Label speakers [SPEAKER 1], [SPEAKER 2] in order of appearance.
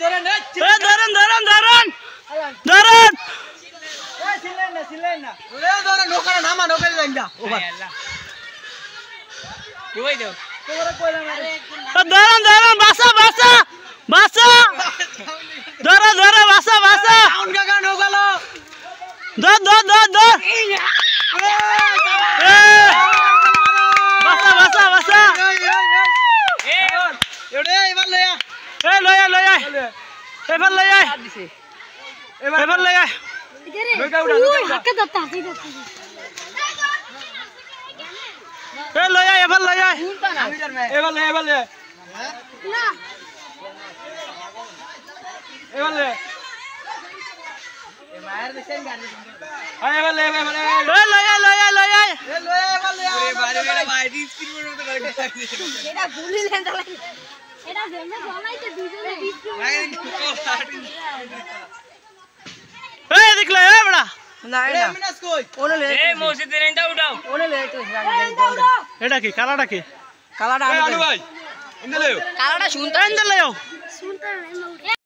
[SPEAKER 1] ধরেন
[SPEAKER 2] ধরেন ধরেন ধরেন ধরেন
[SPEAKER 1] ছিলেন না ওরে ধরে নৌকা নামা নৌকা যাই না ওভার কই দাও তোরা কইলা না
[SPEAKER 2] ধরেন ধরেন বাসা বাসা বাসা ধরে ধরে বাসা বাসা
[SPEAKER 1] সাউন্ড কাকা নৌকা লো
[SPEAKER 2] ধর ধর ধর ধর বাসা বাসা বাসা
[SPEAKER 1] এড়ে এবার লয়া
[SPEAKER 2] এ লয়া লয়া এবার লয়া এবার লয়া
[SPEAKER 1] নৌকা উড়া
[SPEAKER 3] ওই হাতে দত্তা
[SPEAKER 2] এ লয়া এবার লয়া
[SPEAKER 1] এবার লয়া এবার লয়া
[SPEAKER 3] না
[SPEAKER 1] এবার লয়া এ মায়ের দেখেন গাড়ি আয় এবার লয়া এবার লয়া
[SPEAKER 2] এ লয়া লয়া লয়া
[SPEAKER 1] এ লয়া এবার লয়া ওরে বাড়ি বেড়া বাইরে স্পিড মতো গাড়ি
[SPEAKER 3] এটা ভুলিলেন তাহলে এটা জেনে বলাইতে দুজনে
[SPEAKER 2] এ দেখলে এ বড়া
[SPEAKER 1] না না মিনাস কই ওনে লে
[SPEAKER 2] এ মসজিদে নেটা উঠাও
[SPEAKER 1] ওনে লে তো
[SPEAKER 2] এটা কি কালাটা কি
[SPEAKER 1] কালাটা আনু ভাই ইন্দে লেও
[SPEAKER 2] কালাটা শুনতে লও
[SPEAKER 3] শুনতে নাই